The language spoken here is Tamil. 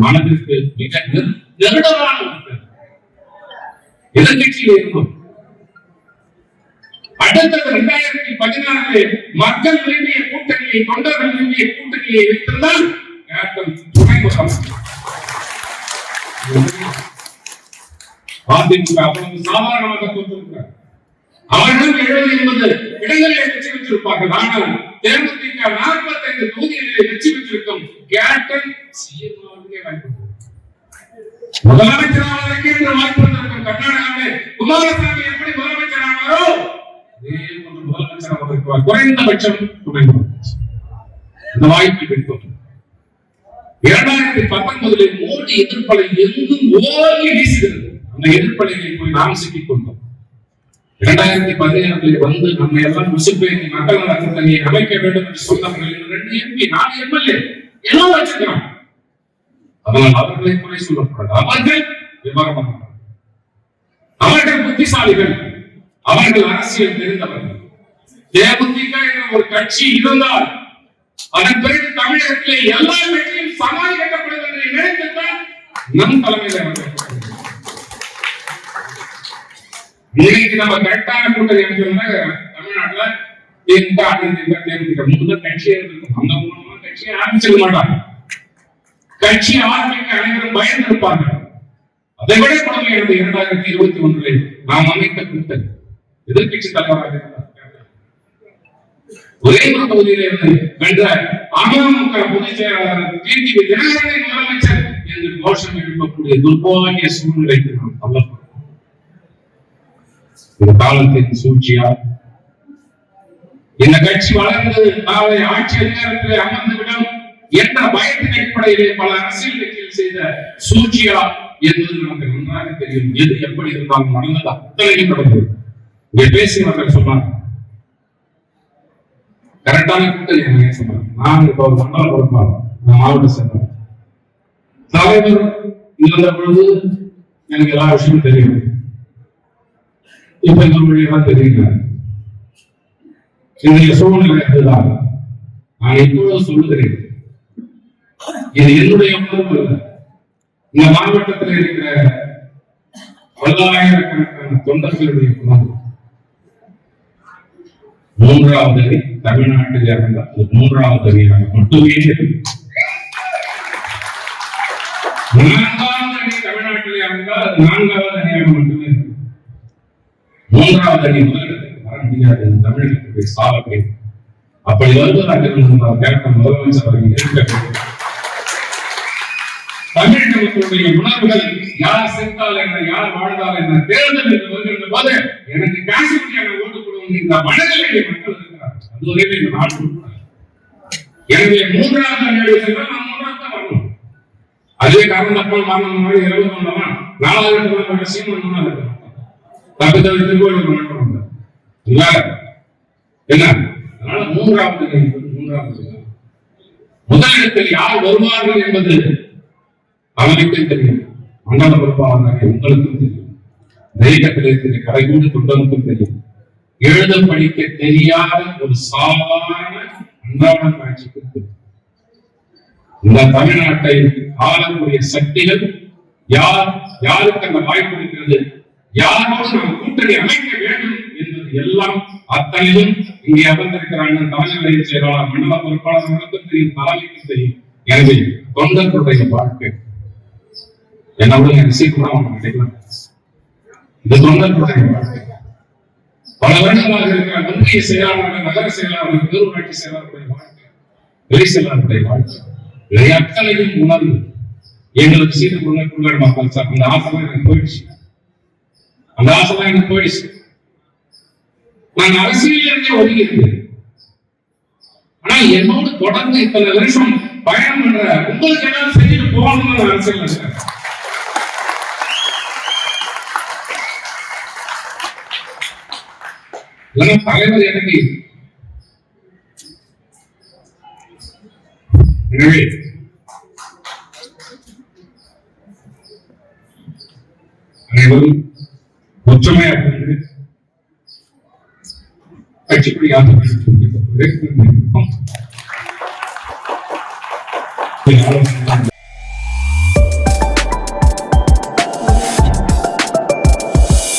மனதிற்கு மிக நெருடமான எதிர்கட்சியில் இருக்கும். அடுத்தது 2016 மக்கள் விரும்பிய கூட்டணியை, தொண்டர்கள் விரும்பிய கூட்டணியை வைத்திருந்தால் துணை முதலமைச்சர். அதிமுக அவ்வளவு சாதாரணமாக தோற்றிருக்கிறார். அவர்களும் 70-80 இடங்களில் வெற்றி பெற்றிருப்பார்கள். ஆனால் தேமுதிக 45 தொகுதிகளில் வெற்றி பெற்றிருக்கும். கேப்டன் சிஎம்ஆருக்கே வாய்ப்பு, முதலமைச்சராவதற்கு என்று வாய்ப்பு வந்திருக்கும். கர்நாடகாவில் குமாரசாமி எப்படி முதலமைச்சர் ஆனாரோ அதே போன்று முதலமைச்சர் அவருக்கு குறைந்தபட்சம் துணை முதலமைச்சர் இந்த வாய்ப்பை பெற்றோம். 2019 மோடி எதிர்ப்பலை எங்கும் ஓங்கி வீசுகிறது. அந்த எதிர்ப்பலைகளில் போய் நாம் சிக்கிக் கொண்டோம். 2017 வந்து நம்ம எல்லாம் முசுப்பேரி மக்கள் நல கூட்டணியை அமைக்க வேண்டும் என்று சொன்னவர்கள் 2 MP 4 MLA எல்லாம் வச்சிருக்கிறாங்க. அதனால் அவர்களை குறை சொல்லக்கூடாது. அவர்கள் விவரமாக, அவர்கள் புத்திசாலிகள், அவர்கள் அரசியல் தெரிந்தவர்கள். தேமுதிக என்ற ஒரு கட்சி இருந்தால் அதன் பிறகு தமிழகத்திலே எல்லா கட்சியும் சமாளி கட்டப்படும் என்று நினைத்துத்தான் நம் தலைமையில் இன்னைக்கு நம்ம கரெக்டான கூட்டணி அமைச்சோம்னா தமிழ்நாட்டுல தேமுதிக முதல் கட்சியே இருக்கும். அந்த மூலமா கட்சியை ஆரம்பிச்சிட மாட்டாங்க. கட்சி ஆரம்பிக்க அனைவரும் பயந்திருப்பார்கள். அதை விட கொடுமையானது 2021 நாம் அமைத்த கூட்டணி எதிர்கட்சி தலைவராக ஒரே ஒரு தொகுதியிலே வென்ற அமமுக பொதுச் செயலாளர் டிடிவி தினகரனை முதலமைச்சர் என்று கோஷம் எழுப்பக்கூடிய துர்பாகிய சூழ்நிலைக்கு நாம் தள்ளப்பட்டோம். ஒரு காலத்தின் சூழ்ச்சியா இந்த கட்சி வளர்ந்து நாளை ஆட்சி அதிகாரத்திலே அமர்ந்துவிடும் என்ற பயத்தின் அடிப்படையிலே பல அரசியல் கட்சிகள் செய்த சூழ்ச்சியா என்பது நமக்கு நன்றாக தெரியும். எது எப்படி இருந்தாலும் நடந்தது அத்தனையும் நடந்தது. இங்கே பேசியவர்கள் சொன்னார், கரெக்டான கூட்டணி சொன்னார். நான் இப்ப ஒரு மண்டல பொறுப்பாளர், நான் மாவட்ட செயலாளர், தலைவர் இருந்த பொழுது எனக்கு எல்லா விஷயமும் தெரியும். இப்ப இந்த மொழியெல்லாம் தெரியல. இன்றைய சூழ்நிலை அதுதான். நான் எப்பொழுதும் சொல்லுகிறேன், இது என்னுடைய உணர்வு அல்ல. இந்த மாவட்டத்தில் இருக்கிற பல்லாயிரக்கணக்கான தொண்டர்களுடைய உணர்வு. 3வது அணி தமிழ்நாட்டில் இருந்தால் அது 3வது அணியாக மட்டுமே. 4வது அணி தமிழ்நாட்டில் இருந்தால் அது 4வது அணியாக மட்டுமே. 3வது அணி முதலிடத்தில் வர முடியாது. தமிழகத்துடைய சாதனை அப்படி வருவதாக இருந்தால் கேப்டன் முதலமைச்சர் அவர்கள் இருக்க தமிழக மக்களுடைய உணர்வுகள் யார் செத்தால் என்ன, யார் வாழ்ந்தால் என்ன, தேர்தல் என்று வருகின்ற போது எனக்கு காசுமணியான ஓட்டு கொடுக்கும் இந்த மனநிலையை மக்கள் இருக்கிறார். அது வரையிலே இந்த நாடு. எனவே 3வது அணியை சென்றால் நான் 3வது தான் வரணும். அதுவே காரணத்தப்பல் மாநிலம் 21 4வது சீமன் முன்னாள் தப்பி தவிர்த்து இல்ல என்ன. அதனால 3வது அணி 3வது முதலிடத்தில் யார் வருவார்கள் என்பது அவனுக்கும் தெரியும். மண்டல பொறுப்பாளர் உங்களுக்கும் தெரியும். தெய்வத்திலே கடைகூடி தொண்டனுக்கும் தெரியும். எழுத படிக்க தெரியாத ஒரு சாதாரண அன்றாட காட்சிக்கு தெரியும். இந்த தமிழ்நாட்டை ஆளக்கூடிய சக்திகள் யார், யாருக்கு அந்த வாய்ப்பு இருக்கிறது, யாரோடு நாம் கூட்டணி அமைக்க வேண்டும் என்பது எல்லாம் அத்தனையும் இங்கே அமர்ந்திருக்கிறாங்க. தலைநிலைய செயலாளர், மண்டல பொறுப்பாளர்களுக்கும் தெரியும், தலைமைக்கும் தெரியும். எனவே தொண்டர்களுடைய வாழ்க்கை என்னோட சீக்கிரம் இந்த தொண்டர்களுடைய வாழ்க்கை பல வருடங்களாக இருக்கிற ஒன்றிய செயலாளர்கள், நகர செயலாளர்கள், பேரூராட்சி செயலாளர்களுடைய வாழ்க்கை, வெளி செயலாளர்களுடைய வாழ்க்கை இதை அத்தனையும் உணர்வு எங்களுக்கு சீட்டு கொள்ள மக்கள் சார். அந்த ஆசைலாம் எனக்கு போயிடுச்சு. அந்த ஆசைலாம் எனக்கு போயிடுச்சு. நான் அரசியலிருந்தே ஒதுங்கி இருந்தேன். ஆனா என்னோடு தொடர்ந்து இத்தனை வருஷம் பயணம் பண்ற உங்களுக்கு ஏதாவது செஞ்சுட்டு போகணும்னு அரசியல் இருக்கேன். தலைவர் எனக்கு எனவே அனைவரும் ஒற்றுமையாக கட்சிப்படி